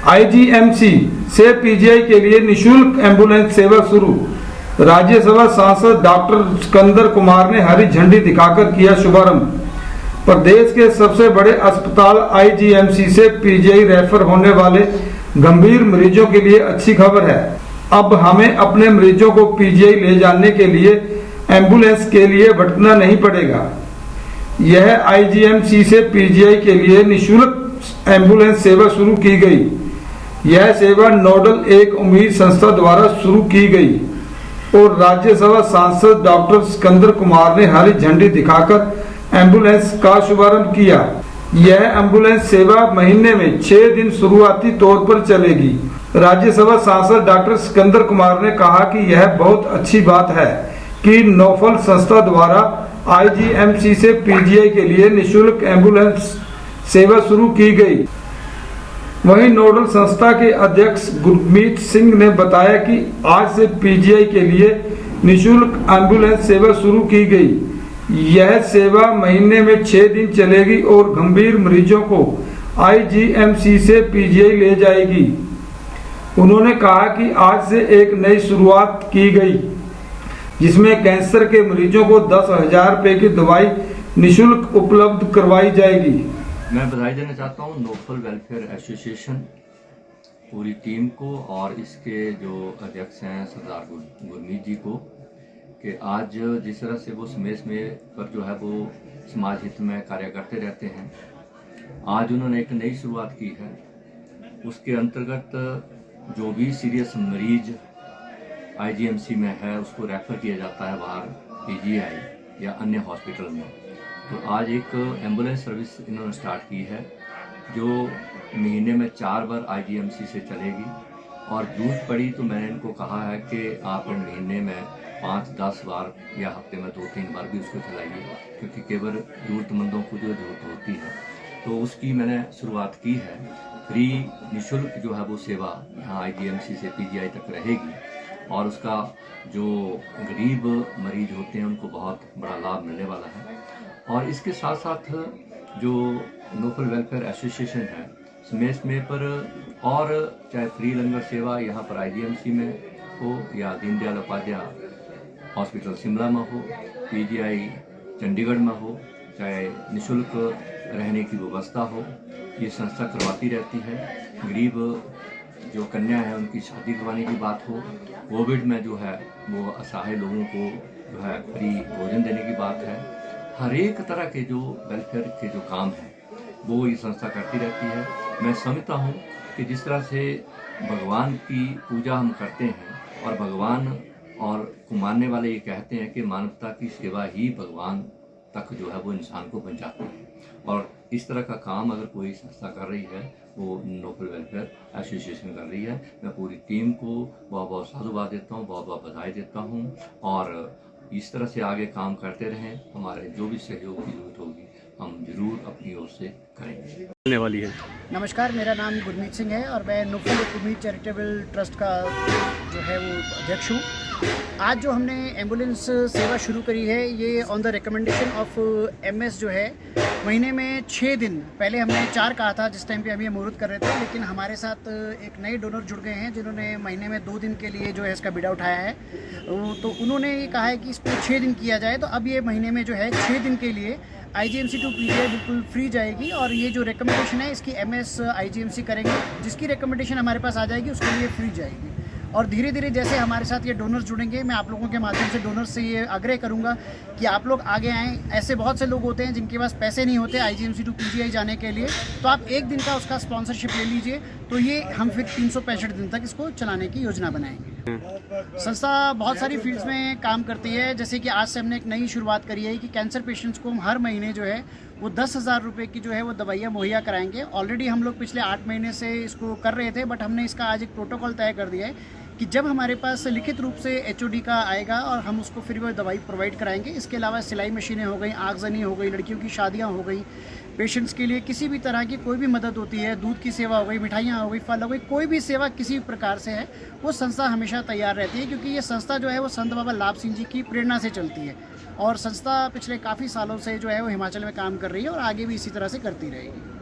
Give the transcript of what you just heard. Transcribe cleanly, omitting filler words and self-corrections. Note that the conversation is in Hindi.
आईजीएमसी से पीजीआई के लिए निशुल्क एम्बुलेंस सेवा शुरू। राज्यसभा सांसद डॉक्टर सिकंदर कुमार ने हरी झंडी दिखाकर किया शुभारंभ। प्रदेश के सबसे बड़े अस्पताल आईजीएमसी से पीजीआई रेफर होने वाले गंभीर मरीजों के लिए अच्छी खबर है। अब हमें अपने मरीजों को पीजीआई ले जाने के लिए एम्बुलेंस के लिए भटकना नहीं पड़ेगा। यह आईजीएमसी से पीजीआई के लिए निशुल्क एम्बुलेंस सेवा शुरू की गई। यह सेवा नोडल एक उम्मीद संस्था द्वारा शुरू की गई और राज्यसभा सांसद डॉक्टर सिकंदर कुमार ने हरी झंडी दिखाकर एम्बुलेंस का शुभारंभ किया। यह एम्बुलेंस सेवा महीने में 6 दिन शुरुआती तौर पर चलेगी। राज्यसभा सांसद डॉक्टर सिकंदर कुमार ने कहा कि यह बहुत अच्छी बात है कि नोफल संस्था द्वारा आईजीएमसी से पीजीआई के लिए निशुल्क एम्बुलेंस सेवा शुरू की गई। वहीं नोडल संस्था के अध्यक्ष गुरमीत सिंह ने बताया कि आज से पीजीआई के लिए निशुल्क एम्बुलेंस सेवा शुरू की गई। यह सेवा महीने में 6 दिन चलेगी और गंभीर मरीजों को आईजीएमसी से पीजीआई ले जाएगी। उन्होंने कहा कि आज से एक नई शुरुआत की गई जिसमें कैंसर के मरीजों को 10,000 रुपए की दवाई निशुल्क उपलब्ध करवाई जाएगी। मैं बधाई देना चाहता हूँ नोफल वेलफेयर एसोसिएशन पूरी टीम को और इसके जो अध्यक्ष हैं सरदार गुरमीत जी को कि आज जिस तरह से वो समय पर जो है वो समाज हित में कार्य करते रहते हैं, आज उन्होंने एक नई शुरुआत की है। उसके अंतर्गत जो भी सीरियस मरीज आईजीएमसी में है उसको रेफर किया जाता है बाहर पीजीआई या अन्य हॉस्पिटल में। तो आज एक एम्बुलेंस सर्विस इन्होंने स्टार्ट की है जो महीने में 4 बार आईजीएमसी से चलेगी और जरूरत पड़ी तो मैंने इनको कहा है कि आप महीने में 5-10 बार या हफ्ते में 2-3 बार भी उसको चलाइए, क्योंकि केवल ज़रूरतमंदों को जो जरूरत होती है तो उसकी मैंने शुरुआत की है। फ्री निशुल्क जो है वो सेवा यहाँ आईजीएमसी से पीजीआई तक रहेगी और उसका जो गरीब मरीज होते हैं उनको बहुत बड़ा लाभ मिलने वाला है। और इसके साथ साथ जो नोफल वेलफेयर एसोसिएशन है समय पर और चाहे फ्री लंगर सेवा यहाँ पर आईजीएमसी में हो या दीनदयाल उपाध्याय हॉस्पिटल शिमला में हो, पीजीआई चंडीगढ़ में हो, चाहे निशुल्क रहने की व्यवस्था हो, ये संस्था करवाती रहती है। गरीब जो कन्या है उनकी शादी करवाने की बात हो, कोविड में जो है वो असहाय लोगों को जो है फ्री भोजन देने की बात है। हर एक तरह के जो वेलफेयर के जो काम हैं वो ये संस्था करती रहती है। मैं समझता हूँ कि जिस तरह से भगवान की पूजा हम करते हैं और भगवान और को मानने वाले ये कहते हैं कि मानवता की सेवा ही भगवान तक जो है वो इंसान को पहुँचाती है, और इस तरह का काम अगर कोई संस्था कर रही है वो नोफल वेलफेयर एसोसिएशन कर रही है। मैं पूरी टीम को बहुत बहुत साधुवाद देता हूँ, बहुत बहुत बधाई देता हूँ और इस तरह से आगे काम करते रहें। हमारे जो भी सहयोग की जरूरत होगी हम जरूर अपनी ओर से करेंगे। मिलने वाली है। नमस्कार, मेरा नाम गुरमीत सिंह है और मैं नोफल उम्मीद चैरिटेबल ट्रस्ट का जो है वो अध्यक्ष हूँ। आज जो हमने एम्बुलेंस सेवा शुरू करी है ये on the recommendation of MS जो है महीने में 6 दिन, पहले हमने 4 कहा था जिस टाइम पे हम ये मुहूर्त कर रहे थे, लेकिन हमारे साथ एक नए डोनर जुड़ गए हैं जिन्होंने महीने में 2 दिन के लिए जो है इसका बिडा उठाया है। तो उन्होंने ये कहा है कि इसको 6 दिन किया जाए, तो अब ये महीने में जो है 6 दिन के लिए आईजीएमसी टू पीजीआई बिल्कुल फ्री जाएगी और ये जो रिकमेंडेशन है इसकी एमएस आईजीएमसी करेंगे। जिसकी रिकमेंडेशन हमारे पास आ जाएगी उसके लिए फ्री जाएगी। और धीरे धीरे जैसे हमारे साथ ये डोनर्स जुड़ेंगे, मैं आप लोगों के माध्यम से डोनर्स से ये आग्रह करूंगा कि आप लोग आगे आएँ। ऐसे बहुत से लोग होते हैं जिनके पास पैसे नहीं होते आईजीएमसी टू पीजीआई जाने के लिए, तो आप 1 दिन का उसका स्पॉन्सरशिप ले लीजिए, तो ये हम फिर 365 दिन तक इसको चलाने की योजना बनाएंगे। संस्था बहुत सारी फील्ड्स में काम करती है, जैसे कि आज से हमने एक नई शुरुआत करी है कि कैंसर पेशेंट्स को हम हर महीने जो है वो 10,000 रुपये की जो है वो दवाइयाँ मुहैया कराएंगे। ऑलरेडी हम लोग पिछले 8 महीने से इसको कर रहे थे, बट हमने इसका आज एक प्रोटोकॉल तय कर दिया है कि जब हमारे पास लिखित रूप से एचओडी का आएगा और हम उसको फिर वो दवाई प्रोवाइड कराएंगे। इसके अलावा सिलाई मशीनें हो गई, आगजनी हो गई, लड़कियों की शादियां हो गई, पेशेंट्स के लिए किसी भी तरह की कोई भी मदद होती है, दूध की सेवा हो गई, मिठाइयाँ हो गई, फल हो गई, कोई भी सेवा किसी भी प्रकार से है वो संस्था हमेशा तैयार रहती है, क्योंकि ये संस्था जो है वो संत बाबा लाभ सिंह जी की प्रेरणा से चलती है और संस्था पिछले काफ़ी सालों से जो है वो हिमाचल में काम कर रही है और आगे भी इसी तरह से करती रहेगी।